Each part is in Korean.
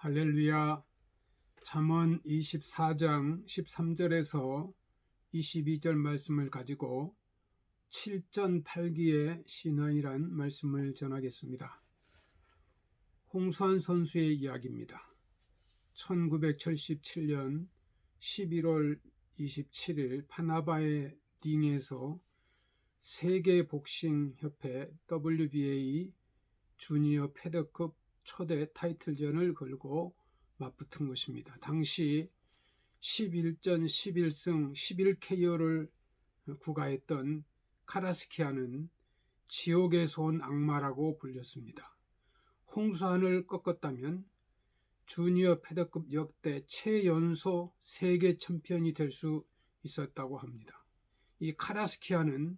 할렐루야. 잠언 24장 13절에서 22절 말씀을 가지고 7전8기의 신앙이란 말씀을 전하겠습니다. 홍수환 선수의 이야기입니다. 1977년 11월 27일 파나바의 딩에서 세계복싱협회 WBA 주니어 패더급 초대 타이틀전을 걸고 맞붙은 것입니다. 당시 11전 11승 11KO를 구가했던 카라스키아는 지옥에서 온 악마라고 불렸습니다. 홍수환을 꺾었다면 주니어 패더급 역대 최연소 세계 챔피언이 될 수 있었다고 합니다. 이 카라스키아는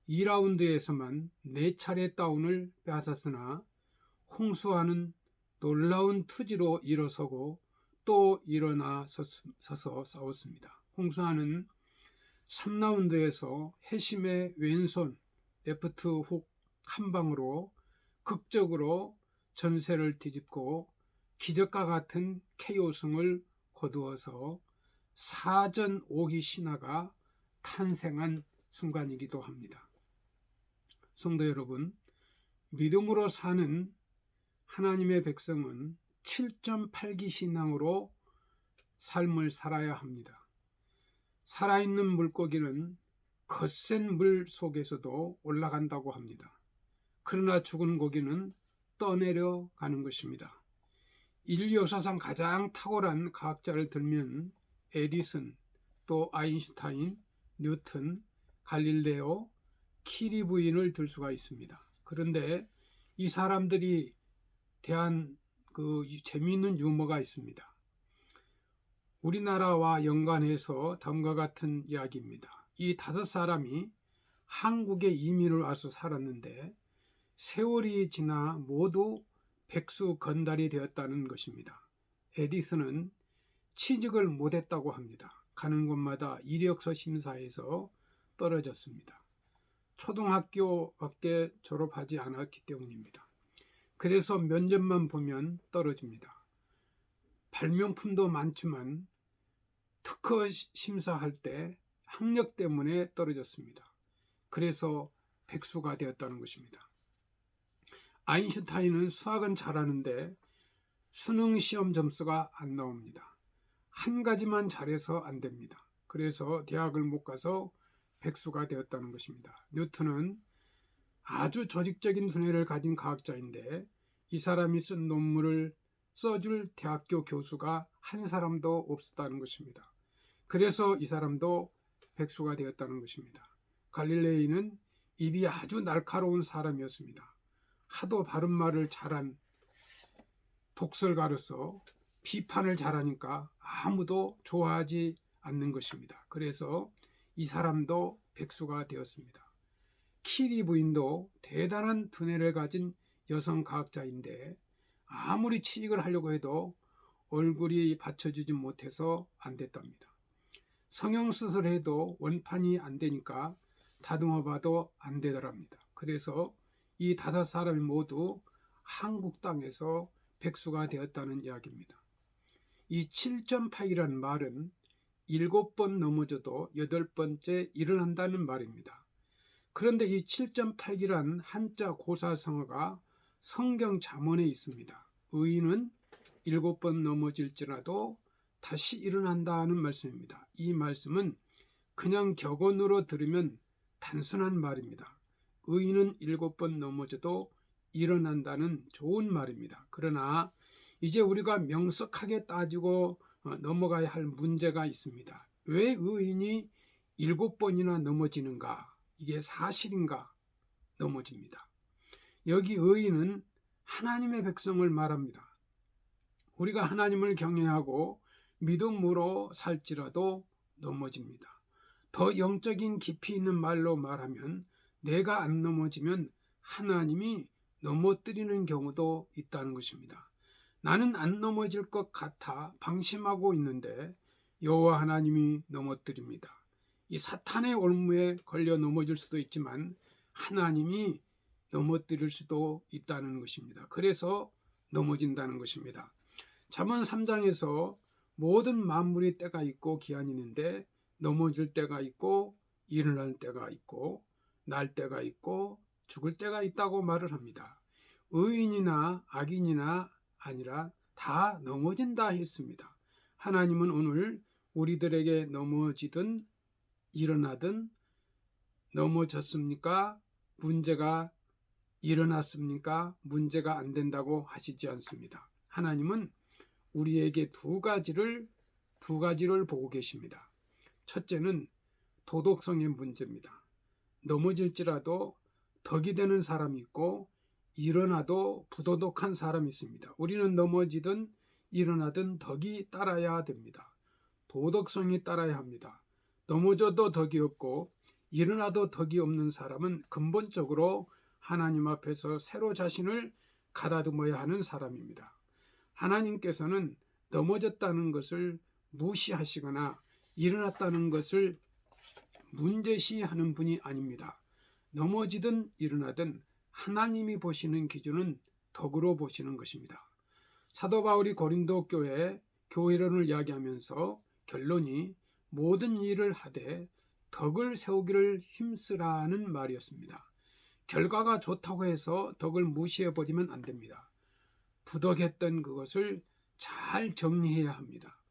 2라운드에서만 4차례 다운을 빼앗았으나 홍수환은 놀라운 투지로 일어서고 또 일어나 서서 싸웠습니다. 홍수환은 3라운드에서 해심의 왼손 레프트 훅 한 방으로 극적으로 전세를 뒤집고 기적과 같은 KO승을 거두어서 4전 5기 신화가 탄생한 순간이기도 합니다. 성도 여러분, 믿음으로 사는 하나님의 백성은 7.8기 신앙으로 삶을 살아야 합니다. 살아있는 물고기는 거센 물 속에서도 올라간다고 합니다. 그러나 죽은 고기는 떠내려 가는 것입니다. 인류 역사상 가장 탁월한 과학자를 들면 에디슨, 또 아인슈타인, 뉴턴, 갈릴레오, 키리 부인을 들 수가 있습니다. 그런데 이 사람들이 대한 재미있는 유머가 있습니다. 우리나라와 연관해서 다음과 같은 이야기입니다. 이 5사람이 한국에 이민을 와서 살았는데 세월이 지나 모두 백수 건달이 되었다는 것입니다. 에디슨은 취직을 못했다고 합니다. 가는 곳마다 이력서 심사에서 떨어졌습니다. 초등학교밖에 졸업하지 않았기 때문입니다. 그래서 면접만 보면 떨어집니다. 발명품도 많지만 특허 심사할 때 학력 때문에 떨어졌습니다. 그래서 백수가 되었다는 것입니다. 아인슈타인은 수학은 잘하는데 수능 시험 점수가 안 나옵니다. 한 가지만 잘해서 안 됩니다. 그래서 대학을 못 가서 백수가 되었다는 것입니다. 뉴턴은 아주 조직적인 두뇌를 가진 과학자인데 이 사람이 쓴 논문을 써줄 대학교 교수가 한 사람도 없었다는 것입니다. 그래서 이 사람도 백수가 되었다는 것입니다. 갈릴레이는 입이 아주 날카로운 사람이었습니다. 하도 바른 말을 잘한 독설가로서 비판을 잘하니까 아무도 좋아하지 않는 것입니다. 그래서 이 사람도 백수가 되었습니다. 키리 부인도 대단한 두뇌를 가진 여성 과학자인데 아무리 취직을 하려고 해도 얼굴이 받쳐주지 못해서 안 됐답니다. 성형수술해도 원판이 안 되니까 다듬어 봐도 안 되더랍니다. 그래서 이 5사람이 모두 한국 땅에서 백수가 되었다는 이야기입니다. 이 7.8이라는 말은 7번 넘어져도 8번째 일어난다는 말입니다. 그런데 이 7.8기란 한자 고사성어가 성경 잠언에 있습니다. 의인은 7번 넘어질지라도 다시 일어난다는 말씀입니다. 이 말씀은 그냥 격언으로 들으면 단순한 말입니다. 의인은 7번 넘어져도 일어난다는 좋은 말입니다. 그러나 이제 우리가 명석하게 따지고 넘어가야 할 문제가 있습니다. 왜 의인이 7번이나 넘어지는가? 이게 사실인가? 넘어집니다. 여기 의인은 하나님의 백성을 말합니다. 우리가 하나님을 경외하고 믿음으로 살지라도 넘어집니다. 더 영적인 깊이 있는 말로 말하면 내가 안 넘어지면 하나님이 넘어뜨리는 경우도 있다는 것입니다. 나는 안 넘어질 것 같아 방심하고 있는데 여호와 하나님이 넘어뜨립니다. 이 사탄의 올무에 걸려 넘어질 수도 있지만 하나님이 넘어뜨릴 수도 있다는 것입니다. 그래서 넘어진다는 것입니다. 잠언 3장에서 모든 만물이 때가 있고 기한이 있는데 넘어질 때가 있고 일어날 때가 있고 날 때가 있고 죽을 때가 있다고 말을 합니다. 의인이나 악인이나 아니라 다 넘어진다 했습니다. 하나님은 오늘 우리들에게 넘어지든 일어나든 넘어졌습니까? 문제가 일어났습니까? 문제가 안 된다고 하시지 않습니다. 하나님은 우리에게 두 가지를 보고 계십니다. 첫째는 도덕성의 문제입니다. 넘어질지라도 덕이 되는 사람이 있고 일어나도 부도덕한 사람이 있습니다. 우리는 넘어지든 일어나든 덕이 따라야 됩니다. 도덕성이 따라야 합니다. 넘어져도 덕이 없고 일어나도 덕이 없는 사람은 근본적으로 하나님 앞에서 새로 자신을 가다듬어야 하는 사람입니다. 하나님께서는 넘어졌다는 것을 무시하시거나 일어났다는 것을 문제시하는 분이 아닙니다. 넘어지든 일어나든 하나님이 보시는 기준은 덕으로 보시는 것입니다. 사도 바울이 고린도 교회론을 이야기하면서 결론이 모든 일을 하되 덕을 세우기를 힘쓰라는 말이었습니다. 결과가 좋다고 해서 덕을 무시해버리면 안 됩니다. 부덕했던 그것을 잘 정리해야 합니다.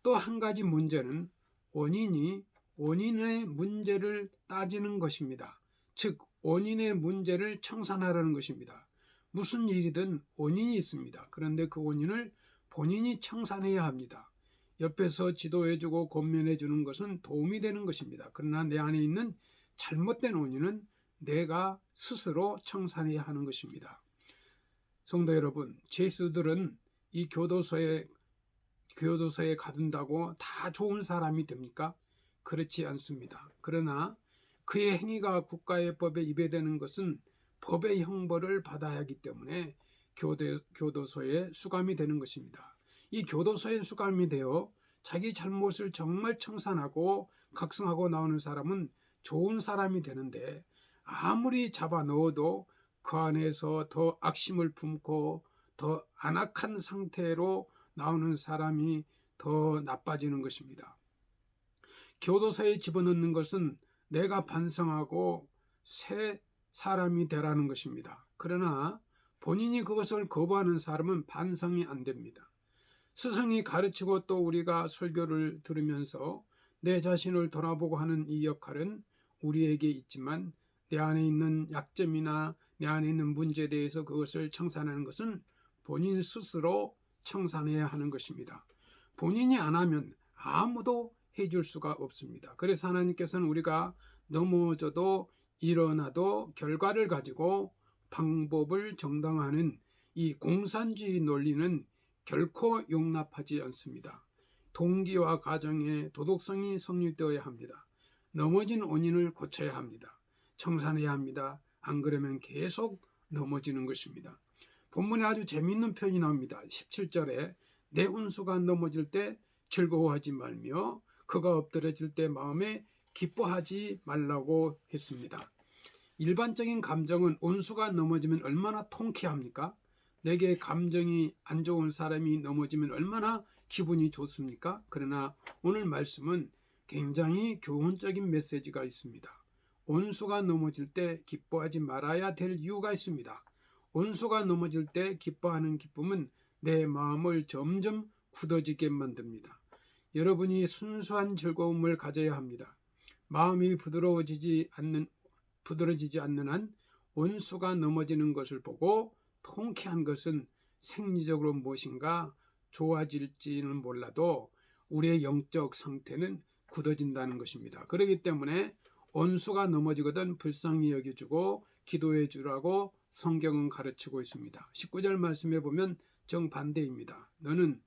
또 한 가지 문제는 원인의 문제를 따지는 것입니다. 즉 원인의 문제를 청산하라는 것입니다. 무슨 일이든 원인이 있습니다. 그런데 그 원인을 본인이 청산해야 합니다. 옆에서 지도해주고 권면해주는 것은 도움이 되는 것입니다. 그러나 내 안에 있는 잘못된 원인은 내가 스스로 청산해야 하는 것입니다. 성도 여러분, 죄수들은 이 교도소에 가둔다고 다 좋은 사람이 됩니까? 그렇지 않습니다. 그러나 그의 행위가 국가의 법에 위배되는 것은 법의 형벌을 받아야 하기 때문에 교도소에 수감이 되는 것입니다. 이 교도소에 수감이 되어 자기 잘못을 정말 청산하고 각성하고 나오는 사람은 좋은 사람이 되는데, 아무리 잡아 넣어도 그 안에서 더 악심을 품고 더 안악한 상태로 나오는 사람이 더 나빠지는 것입니다. 교도소에 집어넣는 것은 내가 반성하고 새 사람이 되라는 것입니다. 그러나 본인이 그것을 거부하는 사람은 반성이 안 됩니다. 스승이 가르치고 또 우리가 설교를 들으면서 내 자신을 돌아보고 하는 이 역할은 우리에게 있지만, 내 안에 있는 약점이나 내 안에 있는 문제에 대해서 그것을 청산하는 것은 본인 스스로 청산해야 하는 것입니다. 본인이 안 하면 아무도 해줄 수가 없습니다. 그래서 하나님께서는 우리가 넘어져도 일어나도 결과를 가지고 방법을 정당화하는 이 공산주의 논리는 결코 용납하지 않습니다. 동기와 가정의 도덕성이 성립되어야 합니다. 넘어진 원인을 고쳐야 합니다. 청산해야 합니다. 안 그러면 계속 넘어지는 것입니다. 본문에 아주 재미있는 표현이 나옵니다. 17절에 내 운수가 넘어질 때 즐거워하지 말며 그가 엎드러질 때 마음에 기뻐하지 말라고 했습니다. 일반적인 감정은 운수가 넘어지면 얼마나 통쾌합니까? 내게 감정이 안 좋은 사람이 넘어지면 얼마나 기분이 좋습니까? 그러나 오늘 말씀은 굉장히 교훈적인 메시지가 있습니다. 원수가 넘어질 때 기뻐하지 말아야 될 이유가 있습니다. 원수가 넘어질 때 기뻐하는 기쁨은 내 마음을 점점 굳어지게 만듭니다. 여러분이 순수한 즐거움을 가져야 합니다. 마음이 부드러워지지 않는 한 원수가 넘어지는 것을 보고 통쾌한 것은 생리적으로 무엇인가 좋아질지는 몰라도 우리의 영적 상태는 굳어진다는 것입니다. 그렇기 때문에 원수가 넘어지거든 불쌍히 여겨주고 기도해 주라고 성경은 가르치고 있습니다. 19절 말씀에 보면 정반대입니다. 너는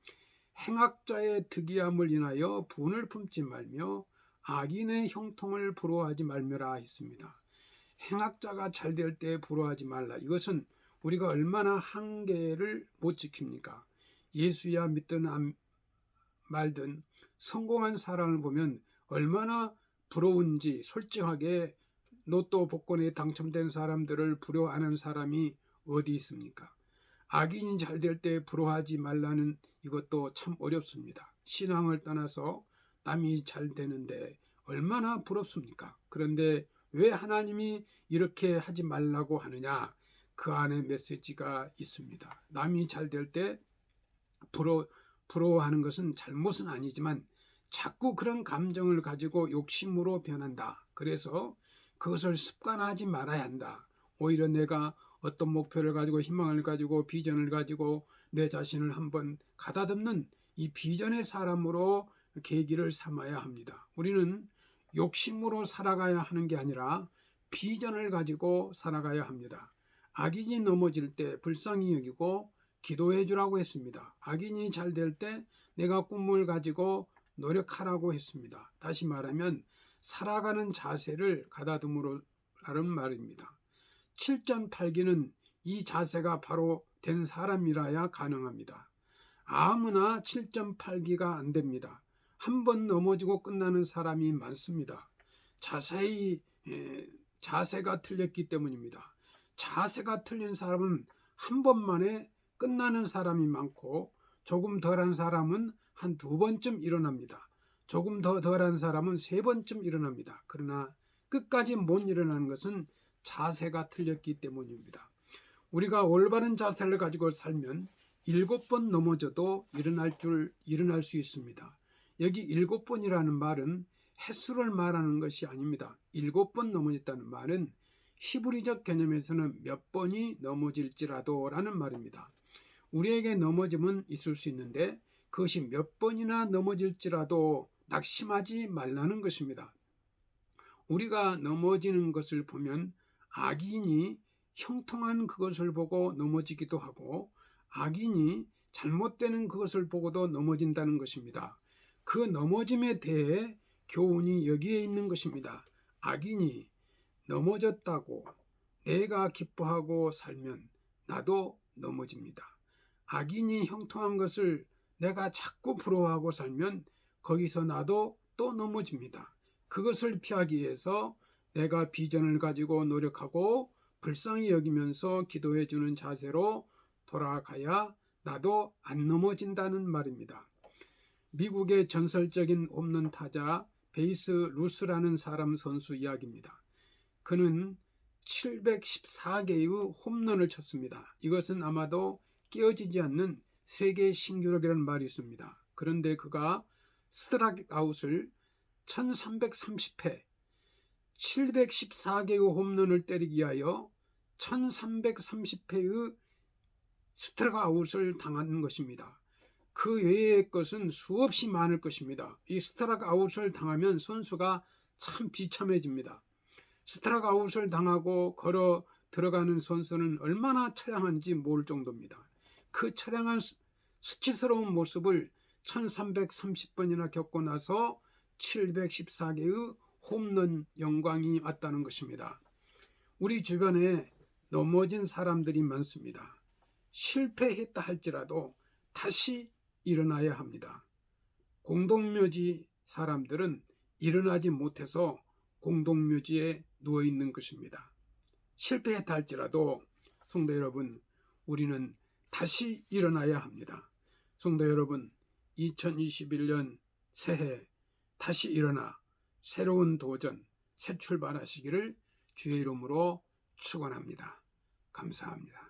행악자의 특이함을 인하여 분을 품지 말며 악인의 형통을 부러워하지 말며라 했습니다. 행악자가 잘 될 때 부러워하지 말라. 이것은 우리가 얼마나 한계를 못 지킵니까? 예수야 믿든 말든 성공한 사람을 보면 얼마나 부러운지, 솔직하게 로또 복권에 당첨된 사람들을 부러워하는 사람이 어디 있습니까? 악인이 잘 될 때 부러워하지 말라는 이것도 참 어렵습니다. 신앙을 떠나서 남이 잘 되는데 얼마나 부럽습니까? 그런데 왜 하나님이 이렇게 하지 말라고 하느냐? 그 안에 메시지가 있습니다. 남이 잘 될 때 부러워하는 것은 잘못은 아니지만 자꾸 그런 감정을 가지고 욕심으로 변한다. 그래서 그것을 습관하지 말아야 한다. 오히려 내가 어떤 목표를 가지고 희망을 가지고 비전을 가지고 내 자신을 한번 가다듬는 이 비전의 사람으로 계기를 삼아야 합니다. 우리는 욕심으로 살아가야 하는 게 아니라 비전을 가지고 살아가야 합니다. 악인이 넘어질 때 불쌍히 여기고 기도해 주라고 했습니다. 악인이 잘 될 때 내가 꿈을 가지고 노력하라고 했습니다. 다시 말하면 살아가는 자세를 가다듬으라는 말입니다. 7.8기는 이 자세가 바로 된 사람이라야 가능합니다. 아무나 7.8기가 안 됩니다. 한 번 넘어지고 끝나는 사람이 많습니다. 자세가 틀렸기 때문입니다. 자세가 틀린 사람은 한 번만에 끝나는 사람이 많고 조금 덜한 사람은 한 2번쯤 일어납니다. 조금 더 덜한 사람은 3번쯤 일어납니다. 그러나 끝까지 못 일어나는 것은 자세가 틀렸기 때문입니다. 우리가 올바른 자세를 가지고 살면 7번 넘어져도 일어날 수 있습니다. 여기 7번이라는 말은 횟수를 말하는 것이 아닙니다. 7번 넘어졌다는 말은 히브리적 개념에서는 몇 번이 넘어질지라도 라는 말입니다. 우리에게 넘어짐은 있을 수 있는데 그것이 몇 번이나 넘어질지라도 낙심하지 말라는 것입니다. 우리가 넘어지는 것을 보면 악인이 형통한 그것을 보고 넘어지기도 하고 악인이 잘못되는 그것을 보고도 넘어진다는 것입니다. 그 넘어짐에 대해 교훈이 여기에 있는 것입니다. 악인이 넘어졌다고 내가 기뻐하고 살면 나도 넘어집니다. 악인이 형통한 것을 내가 자꾸 부러워하고 살면 거기서 나도 또 넘어집니다. 그것을 피하기 위해서 내가 비전을 가지고 노력하고 불쌍히 여기면서 기도해 주는 자세로 돌아가야 나도 안 넘어진다는 말입니다. 미국의 전설적인 홈런 타자 베이스 루스라는 사람 선수 이야기입니다. 그는 714개의 홈런을 쳤습니다. 이것은 아마도 깨어지지 않는 세계 신기록이라는 말이 있습니다. 그런데 그가 스트라이크 아웃을 1330회 714개의 홈런을 때리기 위하여 1330회의 스트라이크 아웃을 당하는 것입니다. 그 외의 것은 수없이 많을 것입니다. 이 스트라이크 아웃을 당하면 선수가 참 비참해집니다. 스트라이크 아웃을 당하고 걸어 들어가는 선수는 얼마나 처량한지 모를 정도입니다. 그 처량한 수치스러운 모습을 1330번이나 겪고 나서 714개의 홈런 영광이 왔다는 것입니다. 우리 주변에 넘어진 사람들이 많습니다. 실패했다 할지라도 다시 일어나야 합니다. 공동묘지 사람들은 일어나지 못해서 공동묘지에 누워 있는 것입니다. 실패했다 할지라도 성도 여러분, 우리는 다시 일어나야 합니다. 성도 여러분, 2021년 새해 다시 일어나 새로운 도전, 새 출발하시기를 주의 이름으로 축원합니다. 감사합니다.